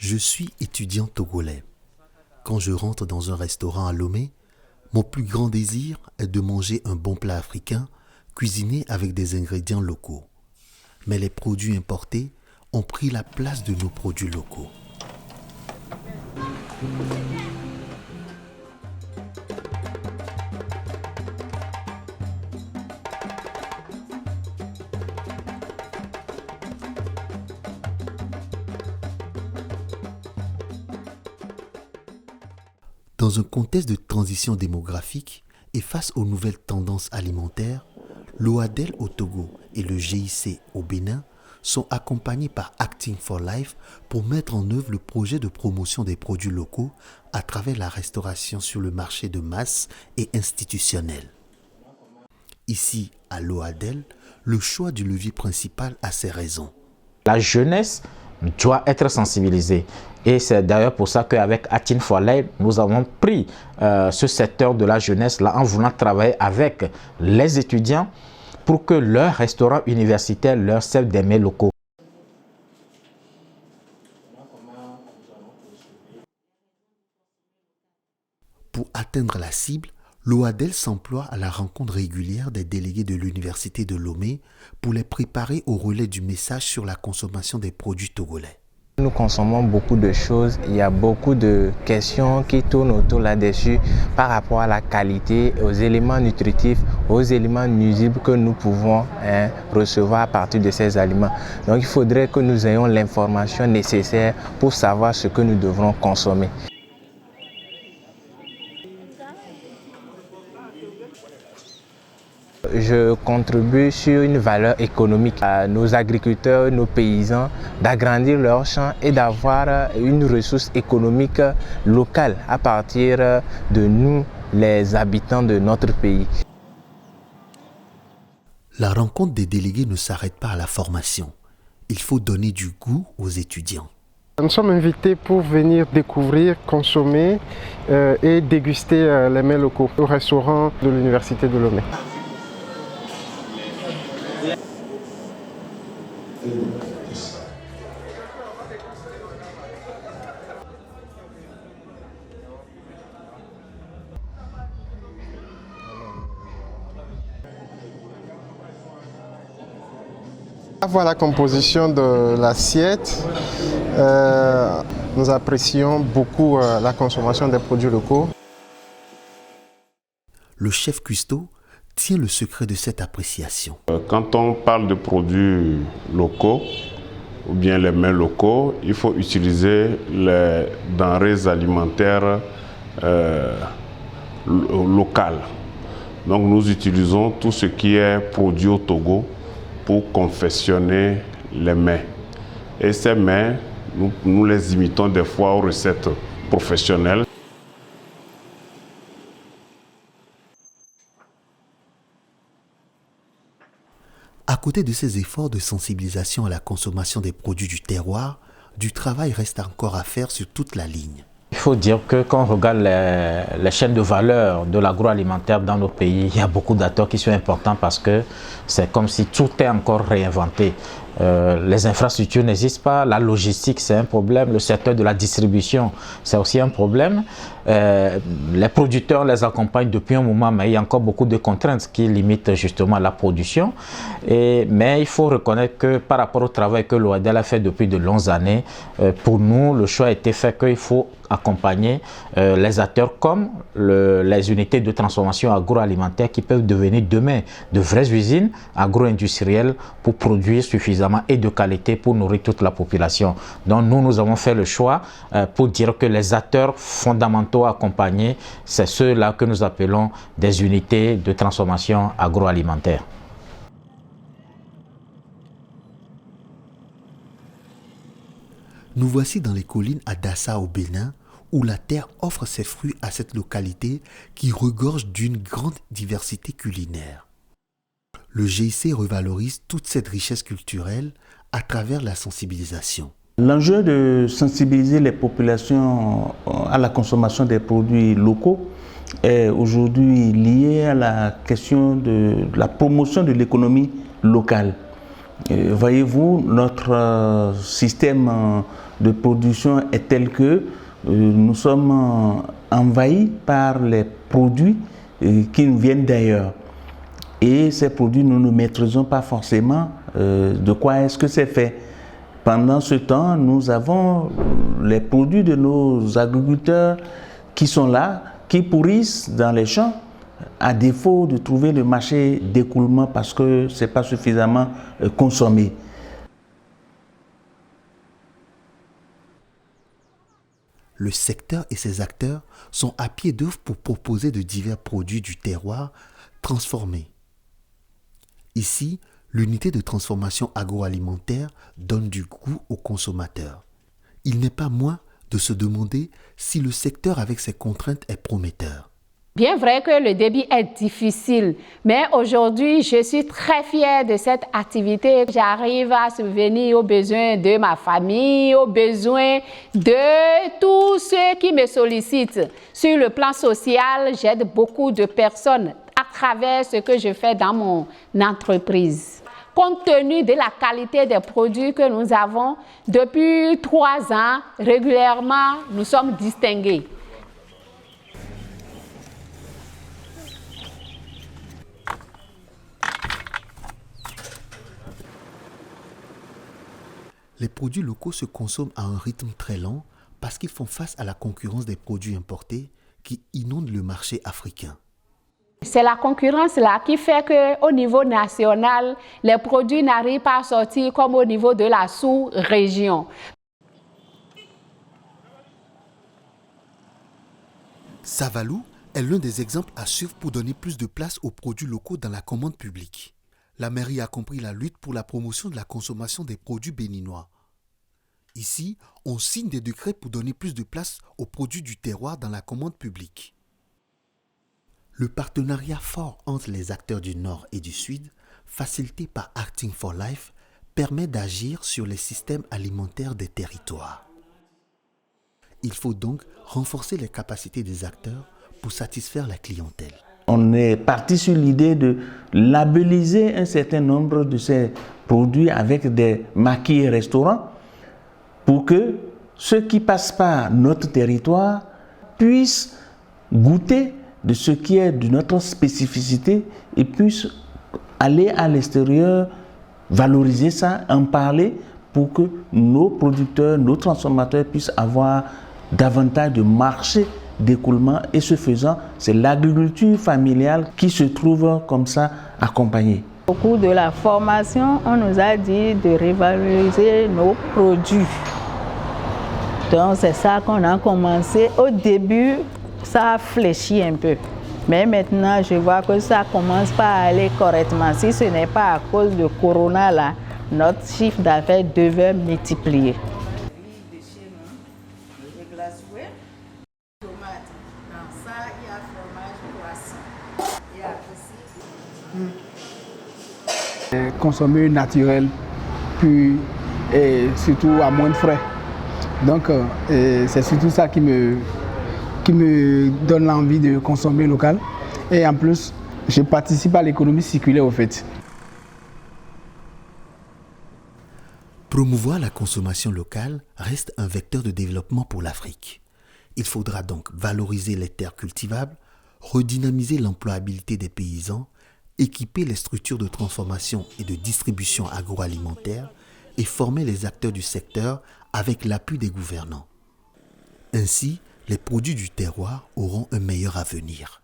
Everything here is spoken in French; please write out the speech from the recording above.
Je suis étudiant togolais. Quand je rentre dans un restaurant à Lomé, mon plus grand désir est de manger un bon plat africain cuisiné avec des ingrédients locaux. Mais les produits importés ont pris la place de nos produits locaux. Dans un contexte de transition démographique et face aux nouvelles tendances alimentaires, l'OADEL au Togo et le GIC au Bénin sont accompagnés par Acting for Life pour mettre en œuvre le projet de promotion des produits locaux à travers la restauration sur le marché de masse et institutionnel. Ici, à l'OADEL, le choix du levier principal a ses raisons. La jeunesse doit être sensibilisée. Et c'est d'ailleurs pour ça qu'avec Acting for Life, nous avons pris ce secteur de la jeunesse là en voulant travailler avec les étudiants pour que leurs restaurants universitaires leur servent des mets locaux. Pour atteindre la cible, l'OADEL s'emploie à la rencontre régulière des délégués de l'Université de Lomé pour les préparer au relais du message sur la consommation des produits togolais. Nous consommons beaucoup de choses, il y a beaucoup de questions qui tournent autour là-dessus par rapport à la qualité, aux éléments nutritifs, aux éléments nuisibles que nous pouvons recevoir à partir de ces aliments. Donc il faudrait que nous ayons l'information nécessaire pour savoir ce que nous devrons consommer. Je contribue sur une valeur économique à nos agriculteurs, nos paysans, d'agrandir leurs champs et d'avoir une ressource économique locale à partir de nous, les habitants de notre pays. La rencontre des délégués ne s'arrête pas à la formation. Il faut donner du goût aux étudiants. Nous sommes invités pour venir découvrir, consommer et déguster les mets locaux au restaurant de l'Université de Lomé. Voilà la composition de l'assiette. Nous apprécions beaucoup la consommation des produits locaux. Le chef cuistot tient le secret de cette appréciation. Quand on parle de produits locaux ou bien les mets locaux, il faut utiliser les denrées alimentaires locales. Donc nous utilisons tout ce qui est produit au Togo pour confectionner les mets. Et ces mets, nous les imitons des fois aux recettes professionnelles. À côté de ces efforts de sensibilisation à la consommation des produits du terroir, du travail reste encore à faire sur toute la ligne. Il faut dire que quand on regarde les chaînes de valeur de l'agroalimentaire dans nos pays, il y a beaucoup d'acteurs qui sont importants parce que c'est comme si tout est encore réinventé. Les infrastructures n'existent pas, la logistique c'est un problème, le secteur de la distribution c'est aussi un problème. Les producteurs les accompagnent depuis un moment, mais il y a encore beaucoup de contraintes qui limitent justement la production. Mais il faut reconnaître que par rapport au travail que l'OADEL a fait depuis de longues années, pour nous le choix a été fait qu'il faut accompagner les acteurs comme les unités de transformation agroalimentaire qui peuvent devenir demain de vraies usines agro-industrielles pour produire suffisamment et de qualité pour nourrir toute la population. Donc nous avons fait le choix pour dire que les acteurs fondamentaux à accompagner, c'est ceux-là que nous appelons des unités de transformation agroalimentaire. Nous voici dans les collines à Dassa au Bénin, où la terre offre ses fruits à cette localité qui regorge d'une grande diversité culinaire. Le GIC revalorise toute cette richesse culturelle à travers la sensibilisation. L'enjeu de sensibiliser les populations à la consommation des produits locaux est aujourd'hui lié à la question de la promotion de l'économie locale. Voyez-vous, notre système de production est tel que nous sommes envahis par les produits qui nous viennent d'ailleurs. Et ces produits, nous ne maîtrisons pas forcément de quoi est-ce que c'est fait. Pendant ce temps, nous avons les produits de nos agriculteurs qui sont là, qui pourrissent dans les champs, à défaut de trouver le marché d'écoulement parce que ce n'est pas suffisamment consommé. Le secteur et ses acteurs sont à pied d'œuvre pour proposer de divers produits du terroir transformés. Ici, l'unité de transformation agroalimentaire donne du goût aux consommateurs. Il n'est pas moins de se demander si le secteur avec ses contraintes est prometteur. Bien vrai que le débit est difficile, mais aujourd'hui, je suis très fière de cette activité. J'arrive à subvenir aux besoins de ma famille, aux besoins de tous ceux qui me sollicitent. Sur le plan social, j'aide beaucoup de personnes à travers ce que je fais dans mon entreprise. Compte tenu de la qualité des produits que nous avons, depuis 3 ans, régulièrement, nous sommes distingués. Les produits locaux se consomment à un rythme très lent parce qu'ils font face à la concurrence des produits importés qui inondent le marché africain. C'est la concurrence là qui fait qu'au niveau national, les produits n'arrivent pas à sortir comme au niveau de la sous-région. Savalou est l'un des exemples à suivre pour donner plus de place aux produits locaux dans la commande publique. La mairie a compris la lutte pour la promotion de la consommation des produits béninois. Ici, on signe des décrets pour donner plus de place aux produits du terroir dans la commande publique. Le partenariat fort entre les acteurs du Nord et du Sud, facilité par Acting for Life, permet d'agir sur les systèmes alimentaires des territoires. Il faut donc renforcer les capacités des acteurs pour satisfaire la clientèle. On est parti sur l'idée de labelliser un certain nombre de ces produits avec des maquis restaurants pour que ceux qui passent par notre territoire puissent goûter de ce qui est de notre spécificité et puissent aller à l'extérieur, valoriser ça, en parler pour que nos producteurs, nos transformateurs puissent avoir davantage de marchés d'écoulement et ce faisant, c'est l'agriculture familiale qui se trouve comme ça accompagnée. Au cours de la formation, on nous a dit de revaloriser nos produits. Donc c'est ça qu'on a commencé. Au début, ça a fléchi un peu. Mais maintenant, je vois que ça commence pas à aller correctement. Si ce n'est pas à cause de Corona, là, notre chiffre d'affaires devait multiplier. Consommer naturel, puis et surtout à moins de frais. Donc c'est surtout ça qui me donne l'envie de consommer local. Et en plus, je participe à l'économie circulaire au fait. Promouvoir la consommation locale reste un vecteur de développement pour l'Afrique. Il faudra donc valoriser les terres cultivables, redynamiser l'employabilité des paysans, équiper les structures de transformation et de distribution agroalimentaire et former les acteurs du secteur avec l'appui des gouvernants. Ainsi, les produits du terroir auront un meilleur avenir.